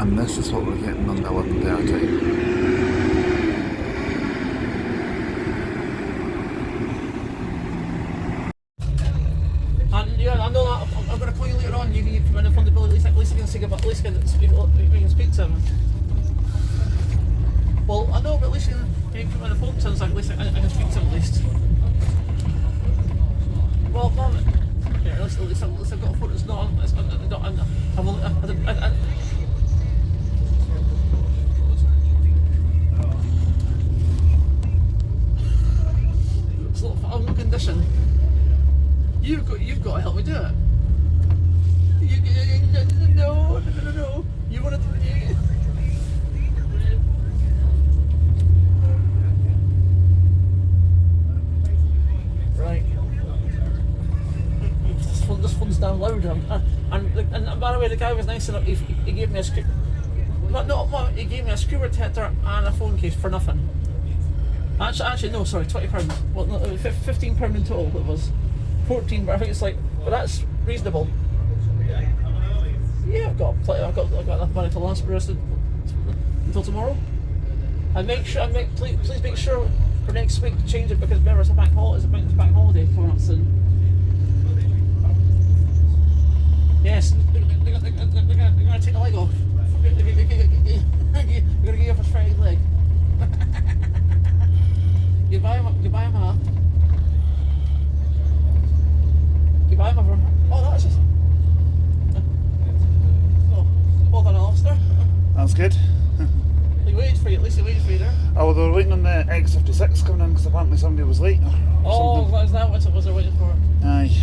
And this is what we're getting on the 11:30. And yeah, I know that I'm going to call you later on. You can come in and phone the bill. At least I can say about. At least we can speak to him. Well, I know, but at least you can come in and phone to him. So at least I can speak to him at least. Well, no, yeah, at least I've got a phone. It's not. It's not a condition. You've got to help me do it. No. You want to do it? Right. This phone's down loud, and by the way, the guy was nice enough. He gave me a screw. He gave me a screw protector and a phone case for nothing. Actually, no, sorry, £20. Well, no, £15 in total. It was 14, but I think it's like, well, that's reasonable. Yeah, I've got enough money to last the rest until tomorrow. And please make sure for next week to change it, because remember it's a bank holiday coming up soon. Yes, they're gonna take the leg off. They're gonna give you a Friday leg. You buy him a. You buy him over. Oh, that's just. Well done, Alistair. That's good. He waited for you. At least he waited for you there. Oh, well, they were waiting on the X56 coming in because apparently somebody was late. Oh, is that what it was they're waiting for? Aye.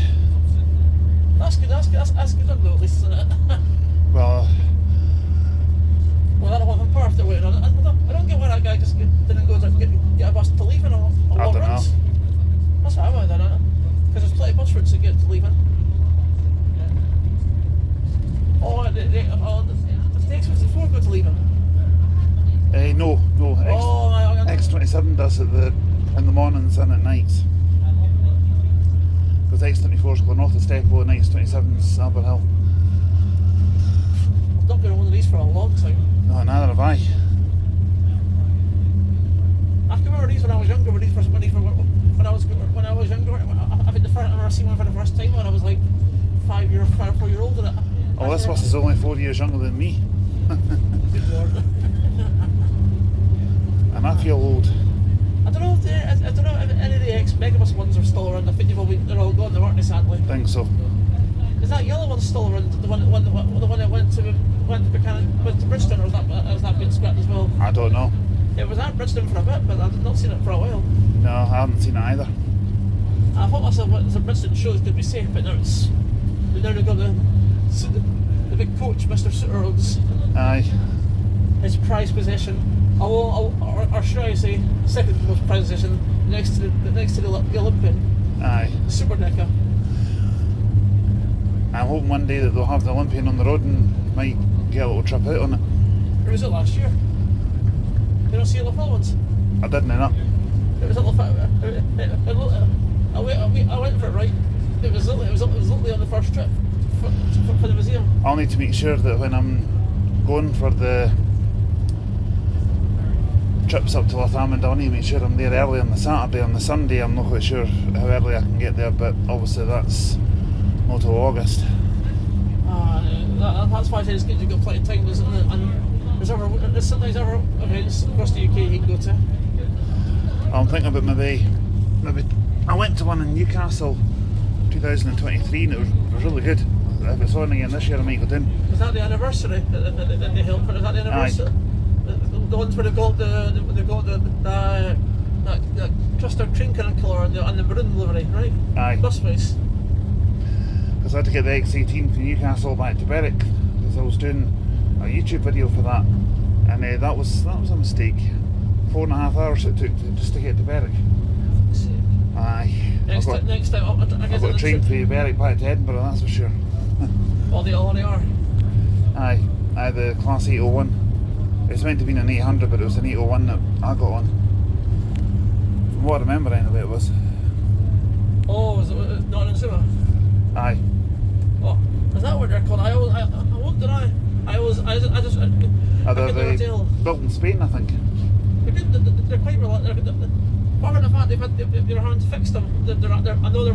That's good. That's good though, at least, isn't it? Well, I don't want them parked they're waiting on it. I don't get why that guy just didn't go to get a bus to Leyland on long runs. That's what I would have done, because there's plenty of bus routes to get to Leyland. Oh, the X54 go to Leyland? no. X27 does it in the mornings and at nights. Because X24's going north of Steplow and X27's Albert Hill. I've not been on one of these for a long time. No, neither have I. I can remember these when I was younger. When I was younger, I think the first time I seen one for the first time when I was like 5 or 4 years old. Oh, this bus is only 4 years younger than me. Good Lord. And I feel old. I don't know if any of the ex-Megabus ones are still around. I think they're all gone, aren't they, sadly? I think so. Is that yellow one still around? The one that went to Bridgestone, or has that been scrapped as well? I don't know. It was at Bridgestone for a bit, but I've not seen it for a while. No, I haven't seen it either. I thought myself it was a Bridgestone show, it's going to be safe, but now they've got the big coach, Mr. Sutter's. Aye. His prized possession. Or should I say, second most prized possession, next to the Olympian. Aye. Super Decker. I'm hoping one day that they'll have the Olympian on the road and might get a little trip out on it. Or was it last year? You don't see the full ones? I didn't know. It was I went for it right. It was literally on the first trip for the museum. I'll need to make sure that when I'm going for the trips up to Lathamond, I'll need to make sure I'm there early on the Saturday. On the Sunday, I'm not quite sure how early I can get there, but obviously that's not till August. That's why I say it's good. You've got plenty of time, isn't it? And there's sometimes other events across the UK you can go to. I'm thinking about maybe I went to one in Newcastle 2023 and it was really good. If it's on again this year, I might go down. Was that the anniversary that they held? Was that the anniversary? Aye. The ones where they got the cluster trinket colour and the maroon livery, right? Aye. Bus face. Because I had to get the X18 from Newcastle back to Berwick because I was doing a YouTube video for that, and that was a mistake. 4.5 hours it took just to get to Berwick. Aye. Next time, I guess I've got a train for Berwick back to Edinburgh, that's for sure. Well, they already are. Aye, the Class 801. It's meant to be an 800, but it was an 801 that I got on. From what I remember, anyway, it was. Oh, was it not in Zuma? Aye. Oh, is that what they're called? I won't deny. They're built in Spain, I think. They're quite reliable. Apart from the fact they're having to fix them, I know they're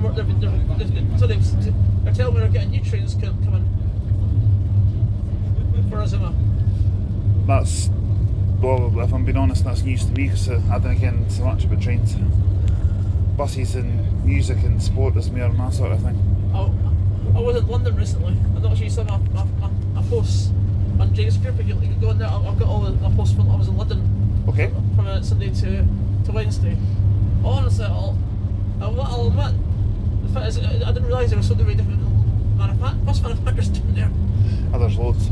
telling me they're getting new trains coming for Azuma. That's, well, if I'm being honest, that's news to me because I don't get so much about trains. Buses and music and sport is more and that sort of thing. I was in London recently. I don't know if you saw my posts on J888. You can go in there. I've got all the posts from I was in London. Okay. From Sunday to Wednesday. Honestly, I'll admit, the fact is, I didn't realise there were so many different bus manufacturers down there. Oh, there's loads.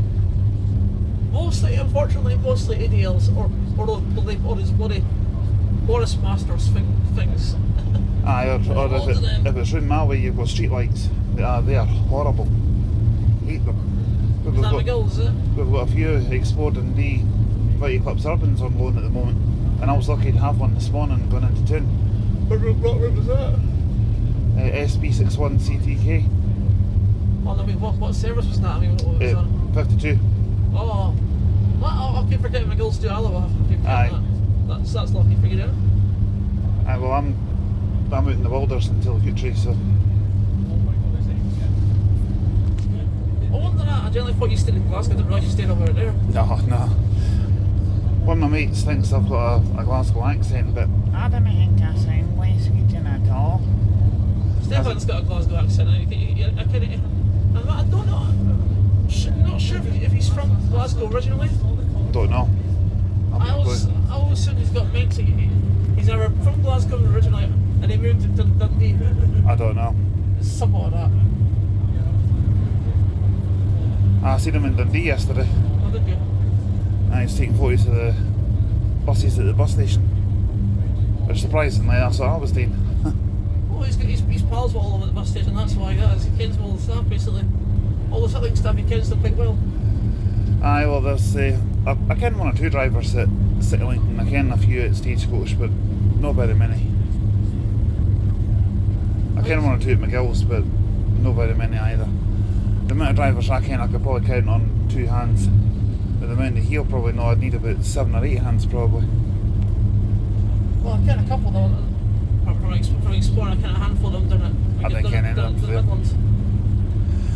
Mostly ADLs or these bloody Boris Masters things. Aye, or if it's round my way, you've got street lights. They are horrible. Hate them. Is that McGill's, is it? We've got a few exploding D Mighty Clips Urbans on loan at the moment, and I was lucky to have one this morning going into town. What route was that? SB61 CTG. Oh, I mean, what service was that? I mean, what was on? 52. Oh, I'll keep forgetting McGill's to Alloa. Aye. That's lucky for you, then. Aye, well, I'm out in the wilders until the future, so. I wonder that. I generally thought you stayed in Glasgow. I didn't realise you stayed over there. No. One of my mates thinks I've got a Glasgow accent, but I don't think I sound Western at all. Stefan's got a Glasgow accent. I don't know. I'm not sure if he's from Glasgow originally. Don't know. I always assume he's got mates. He's either from Glasgow originally and he moved to Dundee. I don't know. Something like that. I seen him in Dundee yesterday. Oh, did you? And he's taking photos of the buses at the bus station. Which surprisingly, that's what I was doing. Oh, he's pals with all of them at the bus station, that's why he does. He kens all the staff basically. All the settling staff, he kens them quite well. Aye, well, there's I ken one or two drivers at CityLink and I ken a few at Stagecoach, but not very many. I ken one or two at McGill's, but not very many either. The amount of drivers I ken, I could probably count on two hands. But the amount that he'll probably know, I'd need about 7 or 8 hands probably. Well, I ken a couple though. From exploring, I ken a handful of them down at I don't ken any of them the Midlands.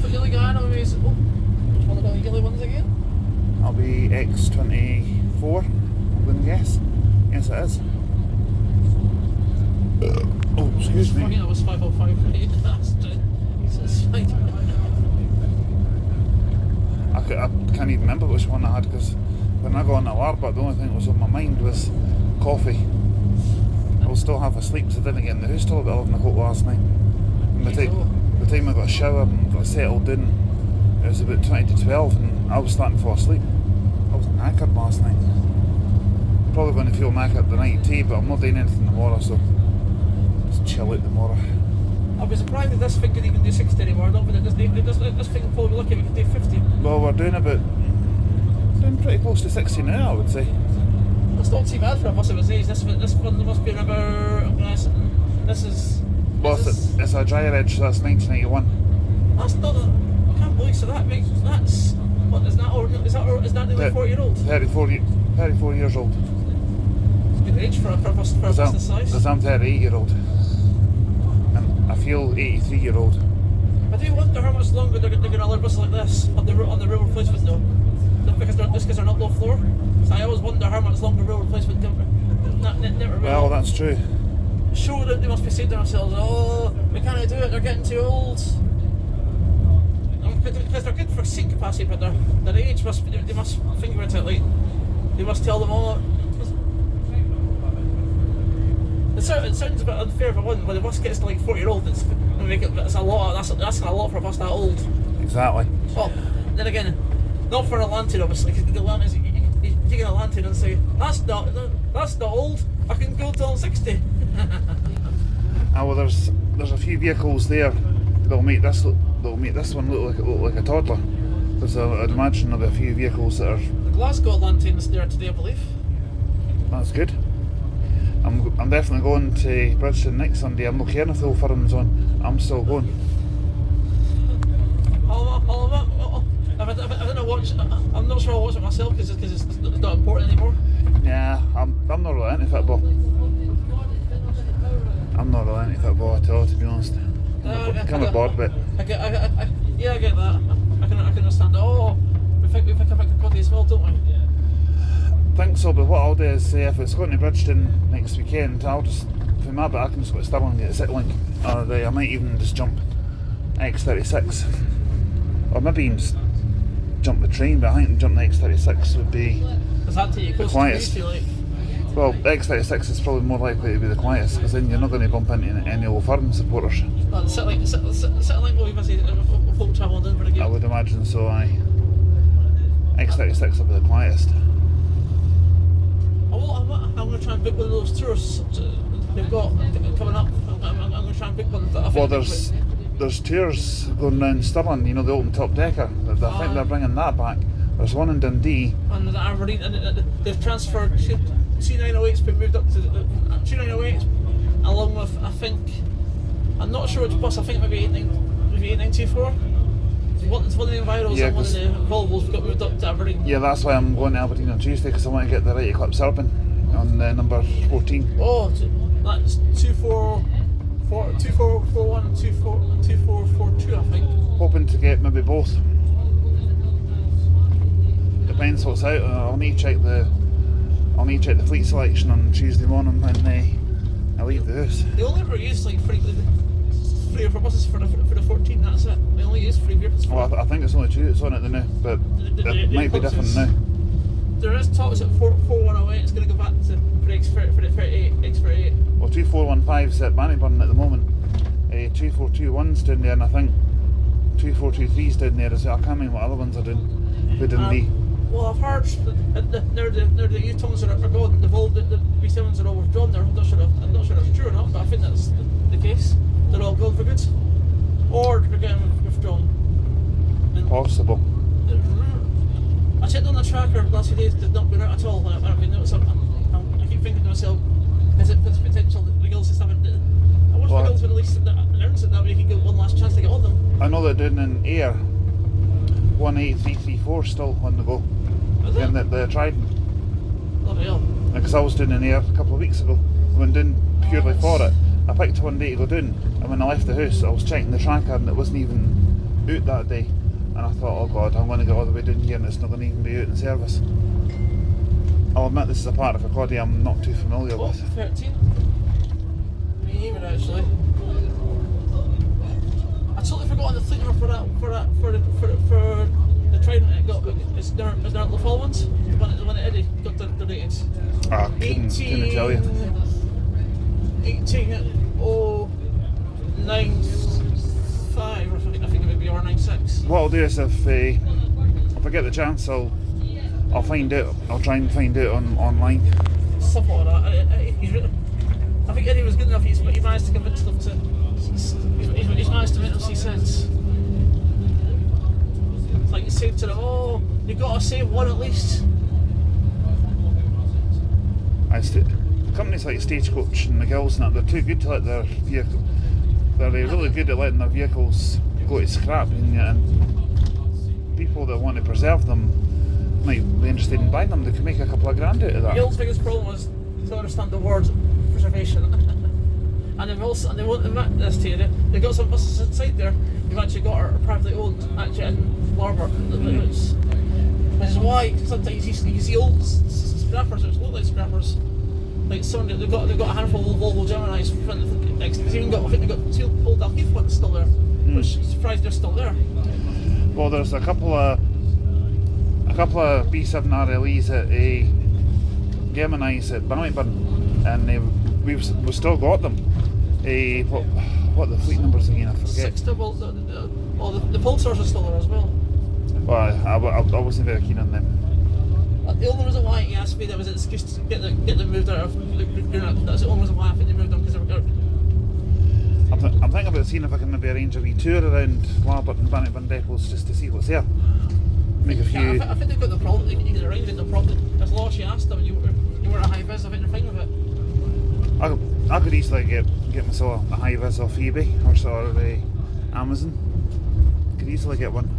But the other guy I know is, which one of the yellow ones again? I'll be X24, I'm going to guess. Yes, it is. Oh, excuse me. I think that was 505. That's fine. I can't even remember which one I had because when I got on the Larbert, the only thing that was on my mind was coffee. I was still half asleep because I didn't get in the house till about 11 o'clock last night. And by the time I got a shower and got settled in, it was about 20 to 12 and I was starting to fall asleep. I was knackered last night. Probably going to feel knackered the night too, but I'm not doing anything tomorrow, so just chill out tomorrow. I'll be surprised if this thing could even do 60 anymore. I don't think this thing will probably lucky we could do 50. Well, we're doing pretty close to 60 now, I would say. That's not too bad for a bus of its age. This one must be about. This is. Well, it's a dry edge, so that's 1991. That's not. I can't believe so. That's. What is that? Is that nearly 40-year-old? 34 years old. It's a good age for a bus this size. Because I'm 38-year-old. And I feel 83-year-old. I do wonder how much longer they're going to allow buses like this on the rail replacement though. Because they're not low floor. So I always wonder how much longer rail replacement never will. Well, that's true. Sure, they must be saying to themselves, oh, we can't do it, they're getting too old. Because they're good for seat capacity, but their age they must finger it out, like, they must tell them all. It sounds a bit unfair for one, when the bus gets to like 40-year-old, that's a lot. That's asking a lot for a bus that old. Exactly. Well, then again, not for an Atlantean, obviously, because the Atlanteans, you take an Atlantean and say, that's not old, I can go till I'm 60. Well, there's a few vehicles there that'll make this one look like a toddler. Because I'd imagine there'll be a few vehicles that are. The Glasgow Atlantean's there today, I believe. That's good. I'm definitely going to Bridgeton next Sunday. I'm not caring if the old firm's on. I'm still going. I don't know what I'm not sure I watch it myself because it's not important anymore. Yeah, I'm not really into football. I'm not really into football at all, to be honest. I'm kind of bored, but I get that. I can understand. Oh, we think about the body as well, don't we? I think so. But what I'll do is, if it's going to Bridgeton next weekend, I'll just, for my bit, I can just go to Stirling and get a Citylink, or I might even just jump X36, or maybe even just jump the train. But I think jump the X36 would be Does that take you the close quietest. to you, like? Well, X36 is probably more likely to be the quietest, because then you're not going to bump into any Old Firm supporters. Well, Citylink will be busy with folk travelling in for the game. I would imagine so. X36 will be the quietest. I'm going to try and book one of those tours they've got coming up. I'm going to try and book one. Well, there's tours going round Stirling, you know, the open top decker. I think they're bringing that back. There's one in Dundee. And Aberdeen, and they've transferred C908's been moved up to C908 along with, I think, I'm not sure which bus, I think maybe 8924. It's one of the Enviros, Yeah, and one of the Volvos got moved up to Aberdeen. Yeah, that's why I'm going to Aberdeen on Tuesday, because I want to get the right Eclipse Urban on number 14. Oh, that's 2441 and 2442, I think. Hoping to get maybe both. Depends what's out. I'll need to check the fleet selection on Tuesday morning when I leave the house. They only ever use like three or four buses for the 14. That's it. They only use 3 vehicles. Well, I think it's only 2 that's on it the now, but it might be different now. There is talks at 4108. It's going to go back to for the X38. Well, 2415's at Bannockburn at the moment. 2421's down there, and I think 2423's down there as well. I can't remember what other ones are doing. Who didn't be? Well, I've heard that the U-tongues are gone. The B7s are all withdrawn. I'm not sure that's true or not, but I think that's the case. They're all gone for good, or they're getting withdrawn. And Possible. I checked on the tracker the last few days. They've not been out at all. When I've been noticing, I keep thinking to myself, is it potential that the girls just haven't? I wish the girls would at least announce it that way. You can get one last chance to get on them. I know they're doing an Air 18334 still on the go. Is And it? they're Trident. Bloody hell. Because I was doing an Air a couple of weeks ago. I went down purely for it. I picked one day to go down, and when I left the house I was checking the tracker and it wasn't even out that day. And I thought, oh God, I'm going to go all the way down here and it's not going to even be out in service. I'll admit this is a part of Kirkcaldy I'm not too familiar What? with. 13? Me neither, actually. I totally forgot the fleet number for the Trident it got. Is there not the full ones? The one that Eddie got the ratings. I couldn't tell you. 18095, I think it would be R96. What I'll do is if I get the chance, I'll find out. I'll try and find out online. Something like that. I think Eddie was good enough. He managed to convince them to. He's managed to make them see sense. It's like you say to them, "Oh, you got to save one at least." Companies like Stagecoach and McGill's and that, they're too good to let their vehicle. They're really good at letting their vehicles go to scrap, and people that want to preserve them might be interested in buying them. They can make a couple of grand out of that. McGill's biggest problem was to understand the word preservation, and they won't admit this to you. They've got some buses inside there. You've actually got a privately owned actually in Larbour, which is why sometimes you see old scrappers, which look like scrappers. Like they've got a handful of Volvo Geminis. They've even got, I think they've got 2 old Dalkeith ones still there, which I'm surprised they're still there. Well, there's a couple of B7 RLEs at Geminis at Bannockburn, and we've still got them. What the fleet numbers again? I forget. The Pulsars are still there as well. Well, I wasn't very keen on them. The only reason why he asked me that was an excuse to get them moved out of Luke. That's the only reason why I think they moved them, because they were. I'm thinking about seeing if I can maybe arrange a wee tour around Larbert and Bannockburn depots just to see what's there. Make a few. I think they've got the problem. You can arrange it. No problem. As long as you asked them, and you were a high vis. I think they're fine with it. I could easily get myself a high vis off eBay or sort of Amazon. Could easily get one.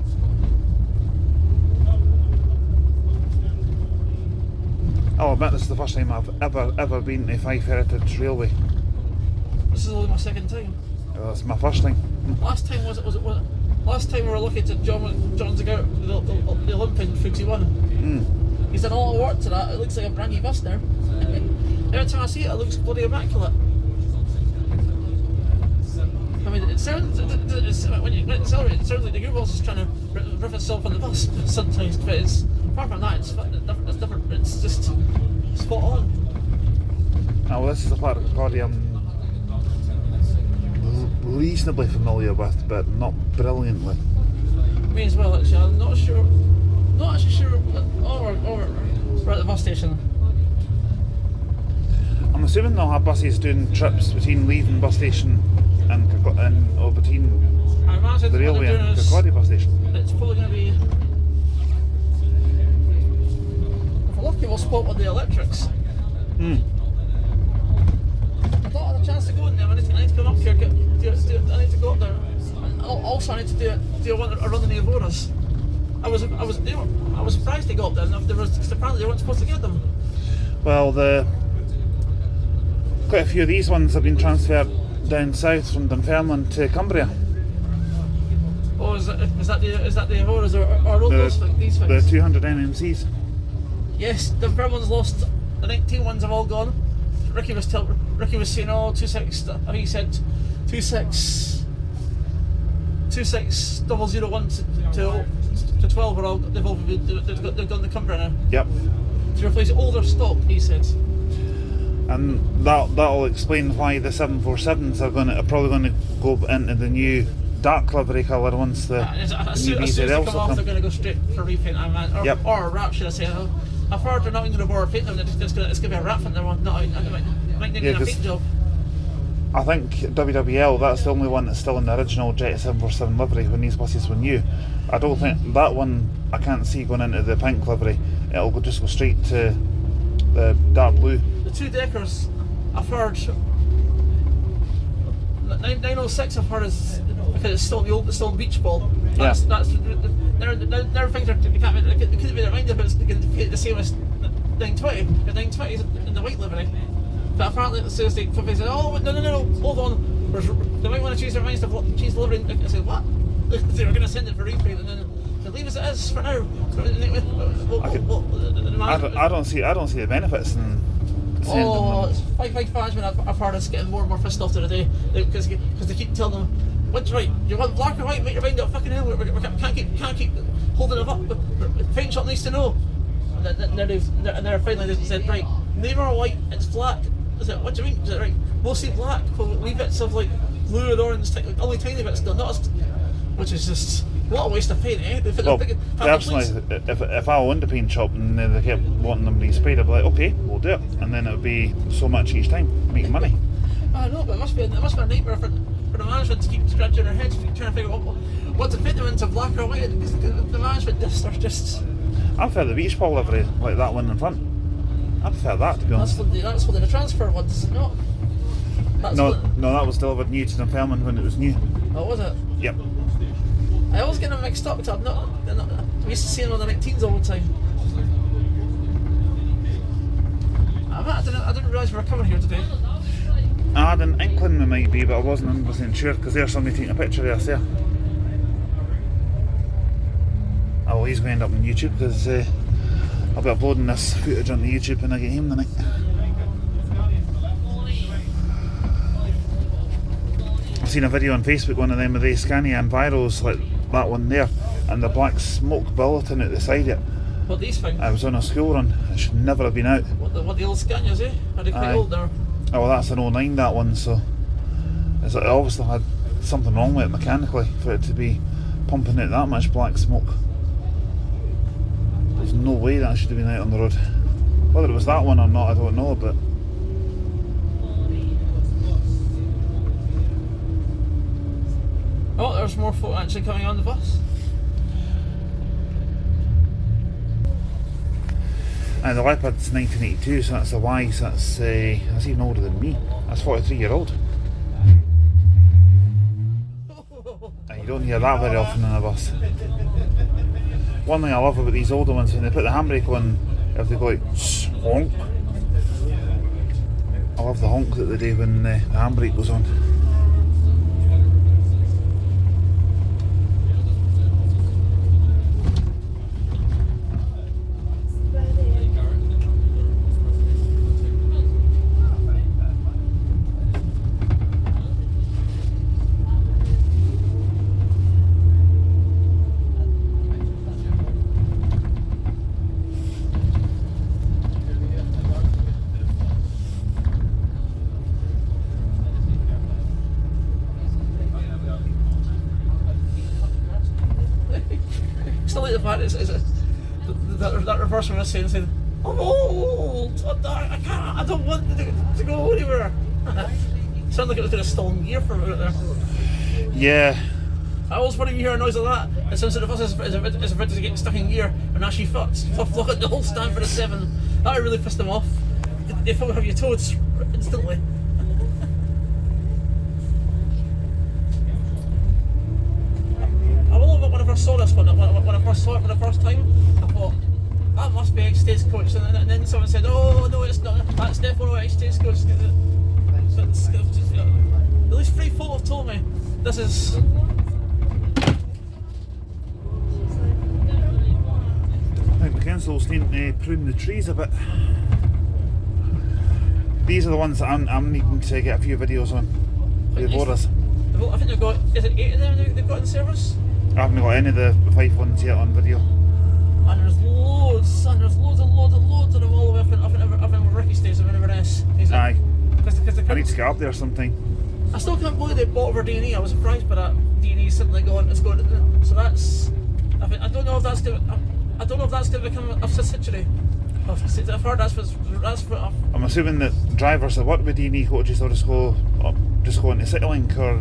I'll admit this is the first time I've ever been to Fife Heritage Railway. This is only my second time. Well, it's my first time. Last time last time we were looking at John's about the Olympian 51. He's done a lot of work to that. It looks like a brand new bus now. Every time I see it, it looks bloody immaculate. I mean, it sounds when it accelerates, it sounds like the gearbox is trying to rip itself on the bus sometimes. But it's apart from that, it's different. It's just spot on. Now, this is a part of the body I'm reasonably familiar with, but not brilliantly. Me as well, actually. I'm not actually sure. Oh, we're at the bus station. I'm assuming they'll have buses doing trips between Leyland bus station or between I imagine the railway and the Kirkcaldy bus station. It's probably going to be. If we're lucky, we'll spot one of the electrics. I've not had a chance to go in there. I need to come up here. I need to go up there. And also, I need to do a run in the Auroras. I was surprised they got up there. Because apparently they weren't supposed to get them. Well, quite a few of these ones have been transferred down south from Dunfermline to Cumbria. Oh, is that the Auroras or these things? The 200 NMCs. Yes, Dunfermline's lost. The 19 ones have all gone. Ricky was saying, oh, 26. I think he said 26001 to 12 are all they've gone to Cumbria now. Yep. To replace older stock, he said. And that'll explain why the 747s are probably going to go into the new dark livery colour once the as soon as they come off, they're going to go straight for repaint. Or a wrap, should I say? I've heard they're not even going to bore paint them. It's going to be a wrap in there. Might need a paint job. I think WWL, that's the only one that's still in the original J888 livery when these buses were new. I don't think that one I can't see going into the pink livery. It'll just go straight to the dark blue. The two deckers, I've heard 906. I've heard is because it's still beach ball. That's there things are you can't. It could be the reminder, but it's the same as 920. The 920 is in the white livery. But apparently it says they said, oh no, hold on. They might want to change their minds to change the livery. I said, what? They were going to send it for repaint and then they leave as it is for now. I don't see the benefits in sending them. It's Fife fans when I've heard us getting more and more pissed off to the day because they keep telling them, what's right? You want black or white? Make your mind up. Fucking hell, we can't keep holding it up. Paint shop needs to know. And they're finally they said, right, neither white, it's black. I said, what do you mean? Is it right? Mostly black, with wee bits of like blue and orange, only tiny bits still, which is just what a waste of paint, eh? Well, personally, if I owned a paint shop and they kept wanting them resprayed, I'd be like, okay, we'll do it, and then it would be so much each time, making money. I know, but it must be a nightmare for the management to keep scratching their heads, trying to figure out what to paint them into, black or white. Because the management are just. I prefer the beach ball livery, like that one in front. I prefer that, to be honest. That's for the transfer ones, is it not? No, that was delivered new to Dunfermline when it was new. Oh, was it? Yep. I always get them mixed up because I'm used to seeing them on the 19s all the time. I didn't realise we were coming here today. I had an inkling we might be, but I wasn't 100% sure because there's somebody taking a picture of us there. Oh, well, he's going to end up on YouTube because I'll be uploading this footage onto YouTube when I get home tonight. I've seen a video on Facebook, one of them with the Scania and Viros, like that one there, and the black smoke billowing out the side of it. What, these things? I was on a school run, it should never have been out. What the old Scanias, eh? Are they quite old now? Oh, well, that's an 09, that one, so it obviously had something wrong with it mechanically for it to be pumping out that much black smoke. There's no way that should have been out on the road. Whether it was that one or not, I don't know, but oh, there's more folk actually coming on the bus. And the Leopard's 1982, so that's a Y, so that's even older than me. That's 43-year-old. And you don't hear that very often on a bus. One thing I love about these older ones, when they put the handbrake on, if they go like, honk. I love the honk that they do when the handbrake goes on. Still like the fact that reverse when I was saying, I'm old, I can't, I don't want to go anywhere. Sounded like it was going to stall in gear for a minute there. Yeah. I was wondering you hear a noise like that, and since the bus is about to get stuck in gear, and actually fucked. Look at the whole stand for the 7. That really pissed them off. They thought have you toads instantly. I will admit when I first saw this one, when I first saw it for the first time, I thought, that must be X Stagecoach, and then someone said, oh no it's not, that's definitely X Stagecoach. At least 3 folk have told me this is. I think the council's needing to prune the trees a bit. These are the ones that I'm needing to get a few videos on. The borders. I think they've got, is it 8 of them they've got in service? I haven't got any of the 5 ones yet on video. And there's loads of them all the way up in Ricky stays and whenever else. Aye. Cause I need to get up there sometime. I still can't believe they bought over D&E. I was surprised by that. D&E suddenly going. So that's. I don't know if that's going to become a subsidiary. I've heard that's for. I'm assuming that drivers that work with D&E coaches will just go into CityLink or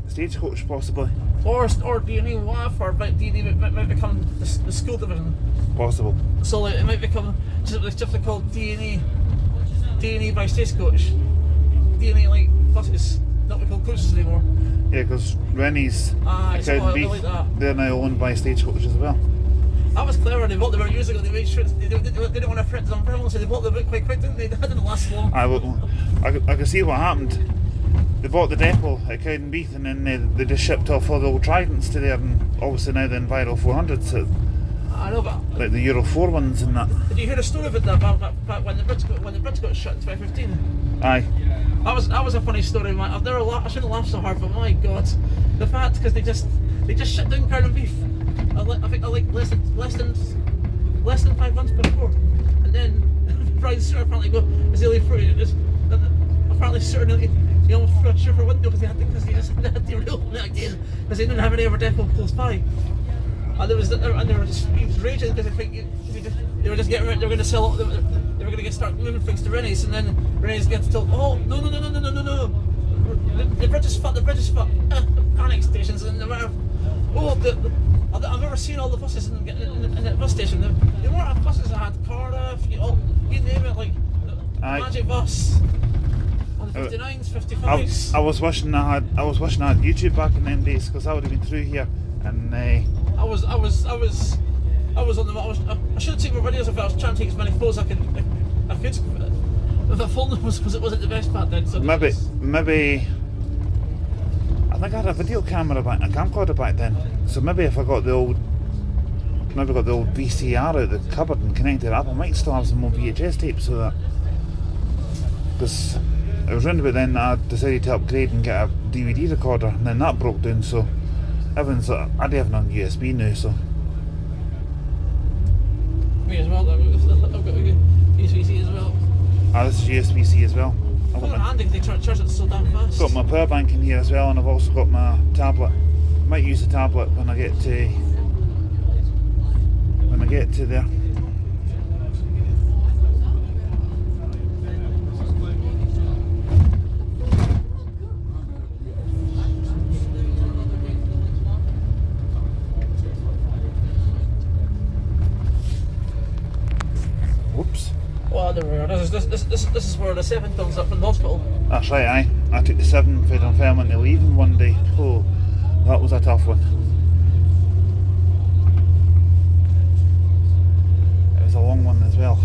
Stagecoach possibly. Or D&E WAF, or D&E might become the school division. Possible. So like, it might become just called D&E by Stagecoach. D&E like buses, not be called coaches anymore. Yeah, because Rennie's Academy, like they're now owned by Stagecoach as well. That was clever. They bought them years ago. They made sure they didn't want to print them umbrella, so they bought them quite quick, didn't they? That didn't last long. I could see what happened. They bought the depot at Cowdenbeath and then they just shipped off all the old Tridents to there, and obviously now the Enviro 400s, so I know, but like the Euro 4 ones and that. Did you hear the story about that back when the bridge got shut in 2015? Aye. That was a funny story, man. I shouldn't laugh so hard, but my God, the fact because they just shut down Cowdenbeath. I think less than 5 months before, and then Brian Suter apparently was nearly through. Apparently Suter he almost threw a shipper window because he just had to reopen it again because they didn't have any other depot close by. And he was raging because they were going to sell. They were going to start moving things to Rennie's, and then Rennie's get told, oh no, the bridge is fucked. Panic stations and no matter. I've never seen all the buses in the bus station. The more buses I had, Cardiff, you name it, like Magic Bus. 59s, 55s. I was wishing I had YouTube back in them days because I would have been through here, and I was on the. I should have taken more videos if I was trying to take as many photos I could. If the phone was because it wasn't the best part then. So maybe. I think I had a video camera a camcorder back then. So maybe if I got the old VCR out of the cupboard and connected it up, I might still have some more VHS tapes so that. Because it was round about then that I decided to upgrade and get a DVD recorder, and then that broke down, so everything's I do have it on USB now, so. Me as well, I've got USB-C as well. This is USB-C as well. It's not handy because they charge it so damn fast. Got my power bank in here as well, and I've also got my tablet. Might use the tablet when I get to there. Whoops. Well, this is where the 7 comes up from the hospital. That's right, aye. I took the 7 for Dunfermline to Leyland one day. Oh, that was a tough one. It was a long one as well.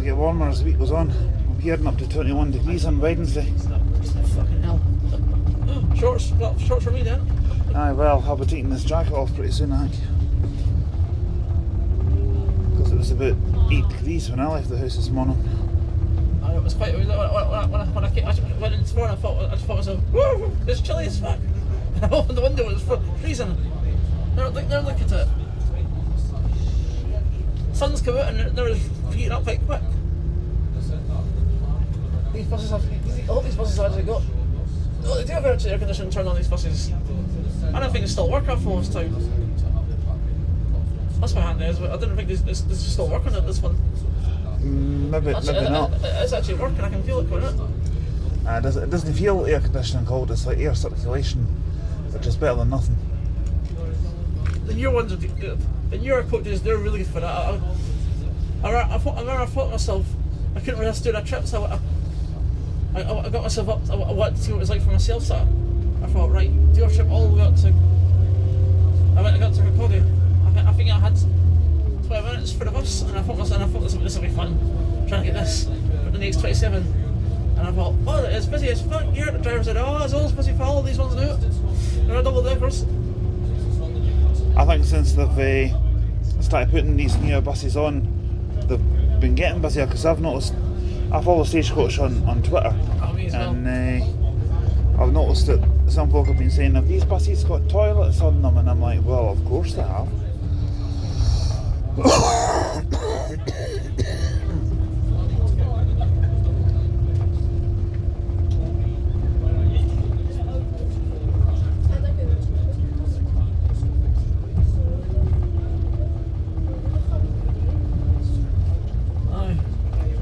get warmer as the week goes on. I'm hearing up to 21 degrees on Wednesday. Fucking hell. Shorts for me then. Aye, well, I'll be taking this jacket off pretty soon, I think. Because it was about 8 degrees when I left the house this morning. It was quite. When I went in this morning, I thought myself, whoa, it's chilly as fuck. And I opened the window, it was freezing. Now look at it. Sun's come out and they're heating up quite quick. These buses have. I hope these buses have actually got. Oh, they do have actually air conditioning turned on these buses. I don't think they still work after all this time. That's my hand there. I didn't think this is still working at this one. Maybe not. It's actually working. I can feel it going out. It doesn't feel air conditioning cold. It's like air circulation, which is better than nothing. The newer ones, the newer coaches, they're really good for that. I thought to myself, I couldn't resist doing a trip, so I got myself up. I wanted to see what it was like for myself. So I thought, right, do a trip all the way up to. I got to Kirkcaldy. I think I had 20 minutes for the bus, and I thought this will be fun, trying to get this for the next 27. And I thought, oh, it's busy as fuck here. The driver said, oh, it's always busy for all these ones now. They're double deckers. I think since they've started putting these newer buses on, they've been getting busier, because I've noticed, I follow Stagecoach on Twitter, and I've noticed that some folk have been saying, have these buses got toilets on them? And I'm like, well, of course they have.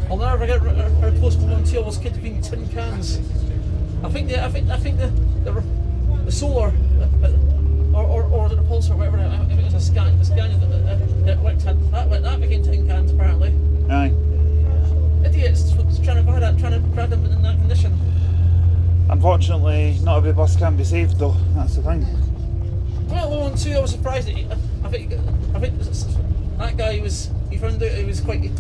I'll never forget our close to Montiel was keeping tin cans. I think the solar or the pulsar or whatever. I think it was a scan that worked. That became tin cans apparently. Aye. Idiots trying to buy that, trying to grab them in that condition. Unfortunately, not every bus can be saved though. That's the thing. Well, one too. I was surprised that I think that guy he found out he was quite.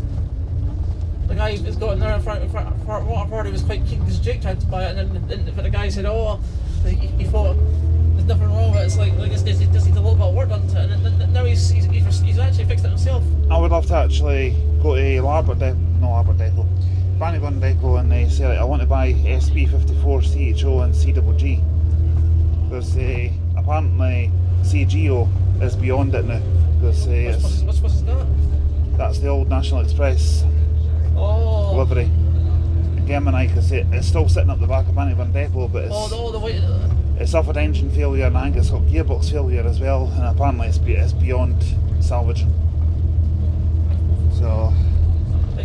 The guy who's got in there for what I've heard, he was quite keen because Jake tried to buy it, and then the guy said, oh, he thought there's nothing wrong with it. It's like it just needs a little bit of work done to it, and now he's actually fixed it himself. I would love to actually go to Bannockburn Depot, and they say, like, I want to buy SP54 CHO and CTG. Because apparently CGO is beyond it now. Because what's that? That's the old National Express livery. Gemini, because it's still sitting up the back of Bannockburn Depot, but it suffered engine failure, and I think it's got gearbox failure as well, and apparently it's beyond salvaging. So I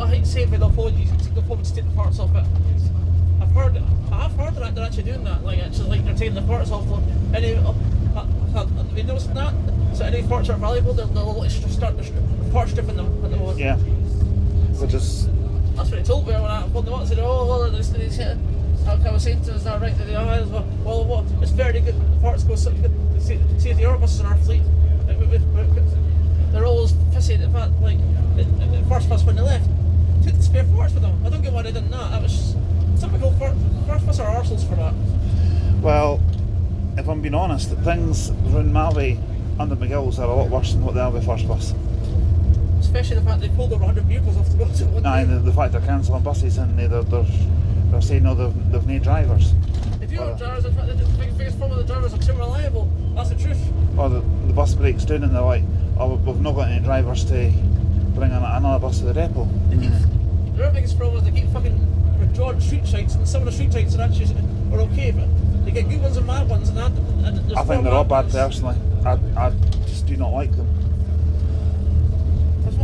hate saying they'll probably take the parts off it. I have heard that they're actually doing that, they're taking the parts off. Have you noticed that? So any parts are valuable, they'll start part stripping them at the moment. Yeah. That's what they told me when I pulled them up. I said, oh, well, I was saying to us now, right, well, it's very good. The parts go so good. See the Airbuses in our fleet, they're always pissy at the fact, like, the first bus when they left, took the spare parts for them. I don't get why they did that. That was typical. First bus are arseholes for that. Well, if I'm being honest, things around my way under McGill's are a lot worse than what they are with first bus. Especially the fact they pulled over 100 vehicles off to go to one day. The fact they're cancelling buses, and they're saying no, they've no drivers. If you have drivers, in fact, the biggest problem with the drivers are too reliable. That's the truth. Or the bus breaks down and they're like, oh, we've not got any drivers to bring another bus to the depot. Their biggest problem is they keep fucking withdrawing street sites, and some of the street sites are actually okay, but they get good ones and bad ones, and I think they're all bad personally. I just do not like them.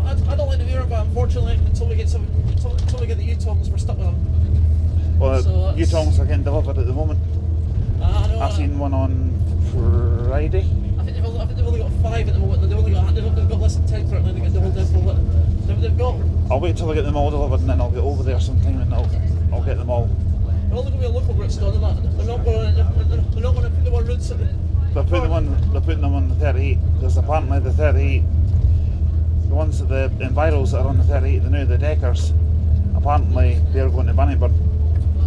I don't like the Vera, but unfortunately, until we get the U-Tongs, we're stuck with them. Well, so U-Tongs are getting delivered at the moment. I've seen one on Friday. I think they've only got 5 at the moment. They've got less than 10 currently to get the whole depot. They've got. I'll wait till I get them all delivered, and then I'll get over there sometime, and I'll get them all. They're only going to be a local routes though. They're not going to put them on routes at the. They're putting them on the 38, because apparently the 38 the ones that the Enviros that are on the 38, the new, the Deckers, apparently they're going to Bannockburn.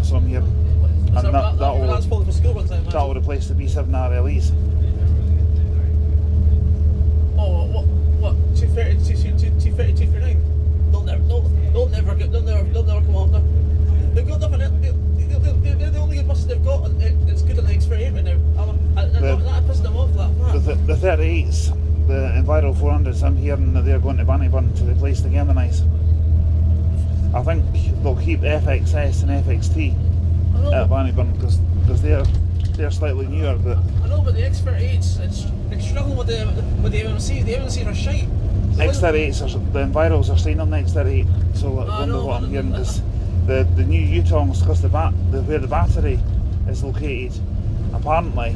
So I'm here. That's probably for school runs, I imagine. That will replace the B7 RLEs. Oh, what? 230, 230, 239? They'll never come off now. They've got nothing. They're the only good buses they've got, and it's good on the X38 right now. That pisses them off, that. The 38s, the Enviro 400s, I'm hearing that they're going to Bannockburn to replace the Geminis. I think they'll keep FXS and FXT at Bannockburn because they're slightly newer. But I know, but the X38s, it's struggling with the MMCs. The MMCs are shite. X38s, the Enviros are staying on the X38, so I wonder what I'm hearing, because the new Yutongs, because where the battery is located, apparently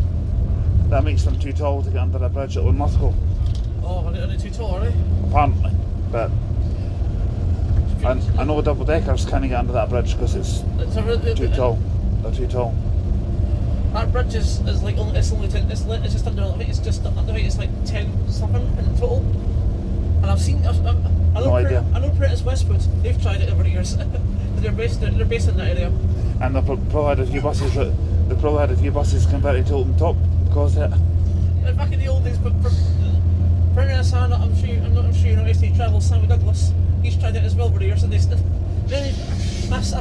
that makes them too tall to get under a bridge at Linlithgow. Oh, are they too tall, are they? Apparently, but I know double deckers can't get under that bridge because it's too tall. They're too tall. That bridge is like it's just under. I think it's just under. It's like 10 something in total. And I've seen. I know Prentice Westwood. They've tried it over the years. they're based in that area. And they've probably had a few buses. They've probably had a few buses converted to open top because it. Back in the old days, but Prentice and I'm sure you know ST Travels. Sammy Douglas. He's tried it as well over the years, and I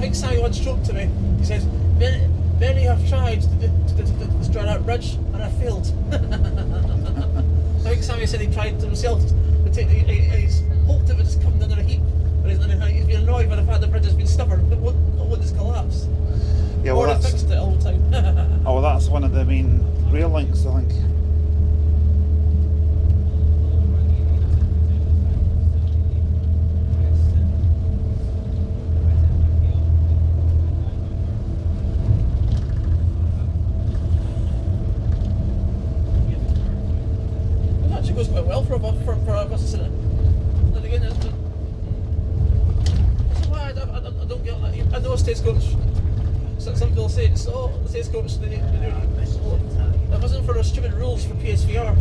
think Sammy once joked to me. He says, "Many have tried to destroy that bridge, and I failed." I think Sammy said he tried himself. He's hoped it would just come down in a heap, but he's been annoyed by the fact the bridge has been stubborn. It won't just collapse. Yeah, well, or they fixed it all the time. Oh, that's one of the main rail links, I think. Goes quite well for a bus, isn't it? Then again, that's why I don't get that. I know a stagecoach. Some people say it's the stagecoach. It wasn't for the stupid rules for PSVR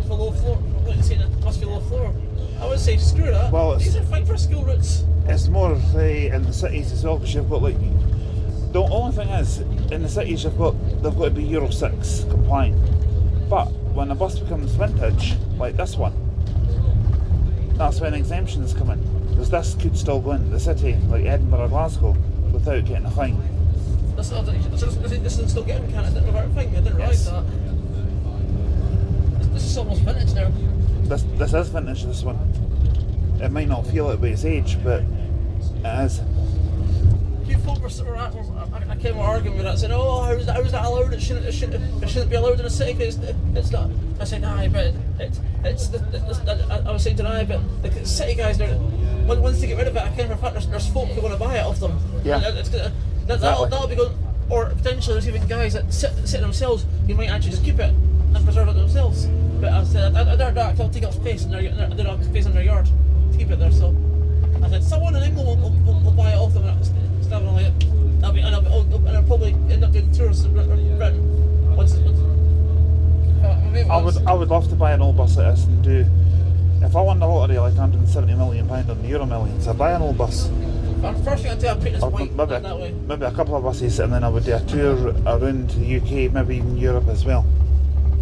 for low floor. I'm not saying it must be low floor. I would say screw that. Well, these are fine for school routes. It's more in the cities as well, because you've got the only thing is in the cities they've got to be Euro 6 compliant, but when a bus becomes vintage, like this one, that's when exemptions come in. Because this could still go into the city, like Edinburgh or Glasgow, without getting a fine. This is still getting Canada without a fine. I didn't realise that. This is almost vintage now. This is vintage, this one. It might not feel it by its age, but it is. Few folk were I came arguing with that, saying, "Oh, how is that allowed? It shouldn't be allowed in a city because it's not." I said, "Aye, but I was saying deny, but the city guys, once they get rid of it, I can't remember there's folk who want to buy it off them. Yeah. That'll be going, or potentially there's even guys that sit themselves who might actually just keep it and preserve it themselves. But I said, I'd rather I'll take up space in their space in their yard to keep it there. So I said, someone in England will buy it off them. And I'll probably end up doing tours in Britain once. I would love to buy an old bus like this and do. If I won the lottery like £170 million on the Euro Millions, I'd buy an old bus. First thing I'd do, I'd put this white that way. Maybe a couple of buses, and then I would do a tour around the UK, maybe even Europe as well.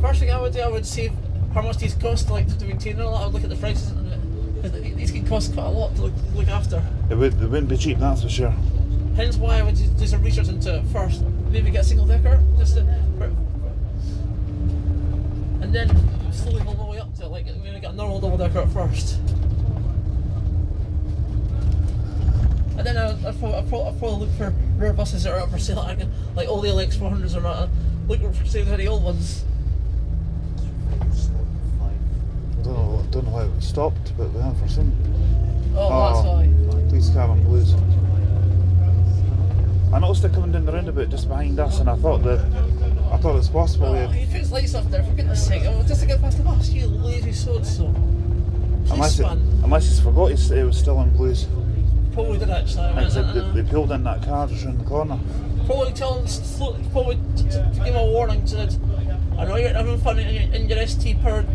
First thing I would see how much these cost, like to maintain and all that. I would look at the prices, and these can cost quite a lot to look after. They wouldn't be cheap, that's for sure. Hence why I would do some research into it first. Maybe get a single decker, and then slowly go all the way up to it. Like maybe get a normal double decker at first, and then I'd probably look for rare buses that are up for sale, like all the LX 400s or not. Look for sale for the old ones. Don't know why it stopped, but we have for some. Oh, that's why. Police car on blues. I noticed it coming down the roundabout just behind us, and I thought it's possible. Oh, he puts lights up there, for goodness sake. Oh, just to get past the bus, you lazy so. Unless he's forgot it was still in blues. Probably did actually. They pulled in that car just around the corner. Probably to give him a warning, said, I know you're having fun in your ST powered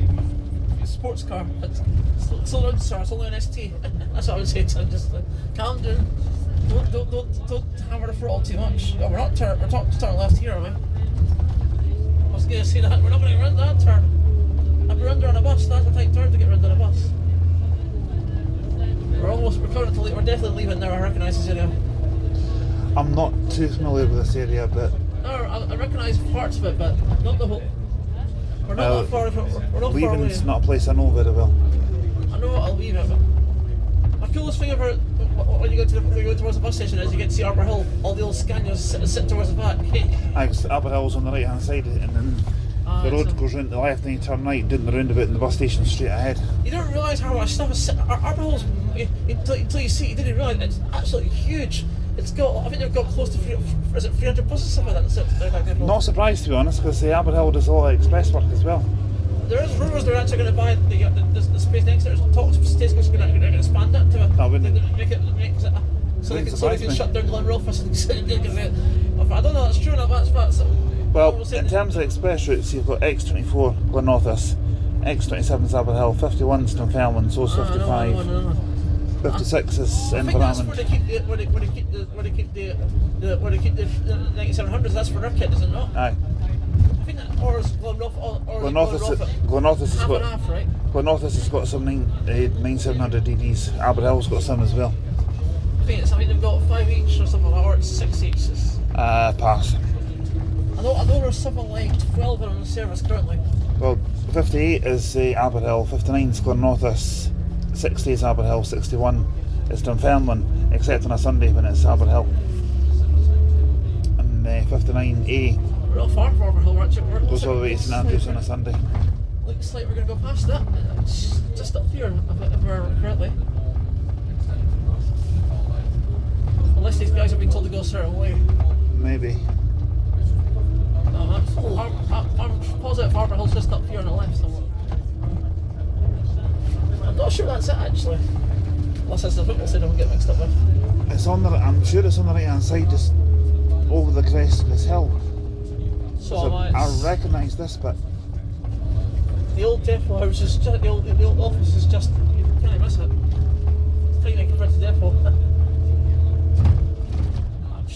a sports car. It's slow down, sir. It's only an ST. That's what I would say to him. Just calm down. Don't hammer the throttle too much. Oh, we're not turn left here, are we? I was going to say that we're not going to run that turn. And we're under on a bus. That's a tight turn to get around on a bus. We're definitely leaving now. I recognise this area. I'm not too familiar with this area, but No, I recognise parts of it, but not the whole. We're not that far. We're not far away. Leaving's not a place I know very well. I know I'll leave it, but the coolest thing about when you go towards the bus station is you get to see Arbor Hill. All the old Scanias sitting towards the back. Arbor Hill's on the right hand side, and then the road goes round to the left, and you turn right down the roundabout, and the bus station's straight ahead. You don't realise how much stuff is sitting. Arbor Hill's until you see it, you didn't realise it's absolutely huge. It's got, I think they've got close to 300 buses, something like that. Not surprised, to be honest, because the Arbor Hill does a lot of express work as well. There is rumours they're actually going to buy the space next to it. There's talks Tesco's going to expand it to it. That wouldn't make it so they can shut down Glenrothes and I don't know if that's true or not. That's well, in terms of express routes, you've got X24 Glenrothes, X27's Arbor Hill, 51's Dunfermline, so is 55. No. 56 is I think that's Environment. where they keep the 9700s. That's for their kit, is it not? Aye. I think that or is Glenrothes has half got and half, right? Glenrothes has got some 9700 DDs. Arbor Hill's got some as well. I think they've got 5 each or something like that, or it's 6 each. Pass. I know there's something like 12 on the service currently. Well, 58 is Arbor Hill, 59's Glenrothes, 60 is Arbor Hill, 61 is Dunfermline, except on a Sunday when it's Arbor Hill. And 59A We're not far from Arbor Hill, we're goes all the way to St Andrews on a Sunday. Looks like we're going to go past that. It's just up here, if we're correctly. Unless these guys have been told to go a certain way. Maybe. No, I'm positive Arbor Hill's just up here on the left somewhere. I'm not sure that's it actually. Unless it's the football stadium we get mixed up with. It's on the. I'm sure it's on the right hand side, just over the crest of this hill. So I recognise this bit. The old depot house is just the old office is just you can't miss it. It's tiny compared to the depot.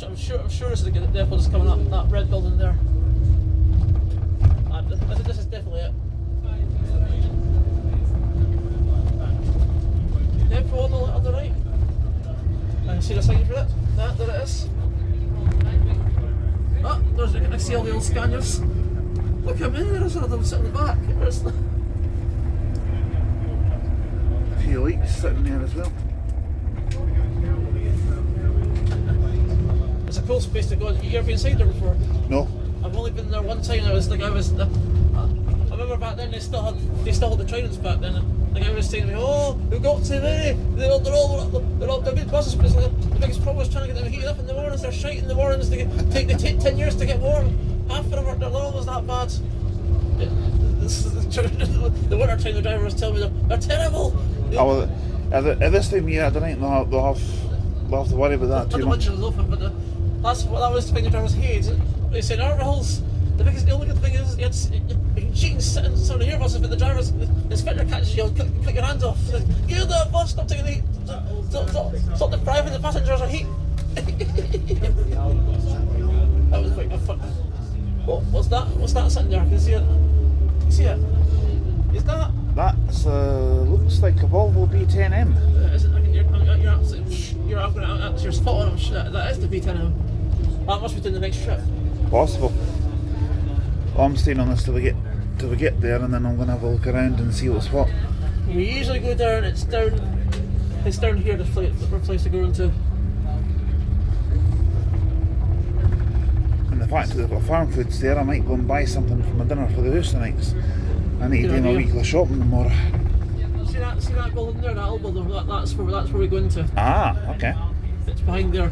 I'm sure it's the depot that's coming up, that red building there. This is definitely it. Depot on the right. I can see the sign for it. There it is. Oh, I see all the old Scanias. Look how many there's of them sitting in the back. There's A few leaks sitting there as well. It's a cool space to go. You ever been inside there before? No. I've only been there one time. I remember back then they still had the trainings back then. The guy was saying to me, "Oh, we've got too many. They're all big buses. But the biggest problem is trying to get them heated up in the mornings. They're shite in the mornings. They take 10 years to get warm. Half of them they're not always that bad. The winter time the driver was telling me they're terrible. Oh, at this time of year, I don't think they'll have to worry about that too much. Open, but that was the thing the drivers hated. They said Arbor Hill's the only good thing is you can cheat and sit in some of your buses, but the drivers, the inspector catches you, click your hands off. Like, you're the bus, stop taking the heat. Stop depriving the passengers of heat. That was quite fun. What's that sitting there? I can see it. You see it? Is that? That's looks like a Volvo B10M. You're spot on. That is the B10M. That must be doing the next trip. Possible. Well, I'm staying on this till we get there, and then I'm going to have a look around and see what's what. We usually go down. It's down here. The place to go into. And the fact that they've got farm foods there, I might go and buy something for my dinner for the house tonight. I need to do my weekly shopping tomorrow. See that building there, that old building. That's where we go into. Ah, okay. It's behind there.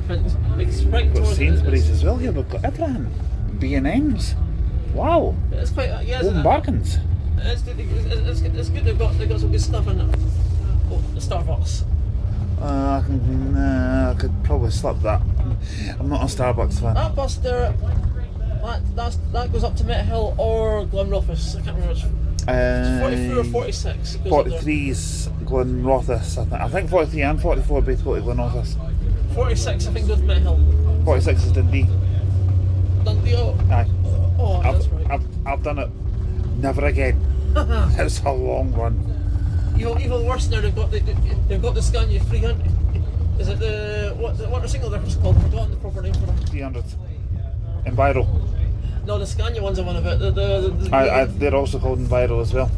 It's right We've got towards Sainsbury's as well here. We've got everything. B&M's. Wow. It's quite Home bargains. It's good. They've got some good stuff in it. Oh, the Starbucks. I could probably slip that. I'm not a Starbucks fan. That bus there, that goes up to Met Hill or Glenrothes. I can't remember which. 43 or 46. It goes up there. 43's Glenrothes, I think. I think 43 and 44 both go to Glenrothes. 46, I think, goes to Methill. 46 is Dundee. Dundee, oh. Aye. Oh, that's right. I've done it. Never again. It's a long run. Even worse now, they've got the Scania 300. Is it the what are single difference called? I've forgotten the proper name for it. 300. Enviro. No, the Scania ones I want about. They're also called Enviro as well.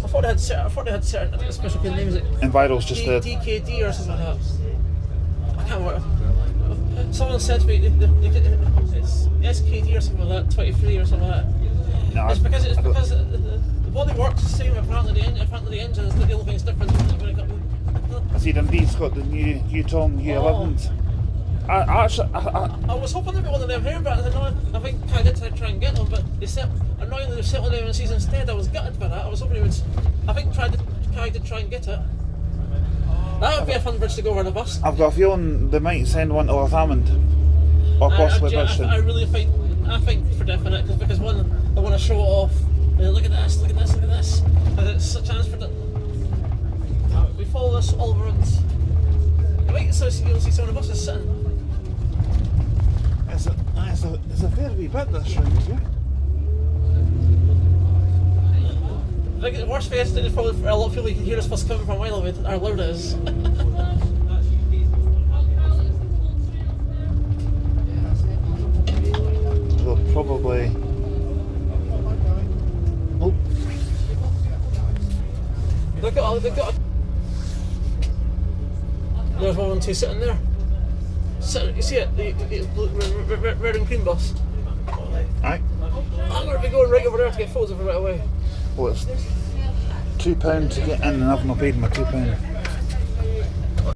I thought they had certain special names. Like Enviro's just the DKD or something like that. I can't remember. Someone said to me it's SKD or something like that, 23 or something like that. No, It's because the body works the same. Apparently the engine is the only thing's different. I see Dundee's got the new Yutong U11s. I was hoping to be one of them here, but I think I did try and get them, but annoyingly they set one of them in season instead. I was gutted by that. I was hoping he would. I think tried to try and get it. That would be a fun bridge to go over the bus. I've got a feeling they might send one to Northumberland, or possibly Bridgestone. I really think for definite because one, they want to show it off. Look at this, look at this, look at this. And it's a chance for the. We follow this all around. You'll see some of the buses sitting. It's a fair wee bit this round here. I think the worst thing is probably for a lot of people, you can hear this bus coming from a mile away, how loud it is. They'll probably. Oh. They've got. There's one and two sitting there. You see it? The red and green bus. Aye. I'm going to be going right over there to get photos of it right away. Well, it's £2 to get in, and I've not paid my £2.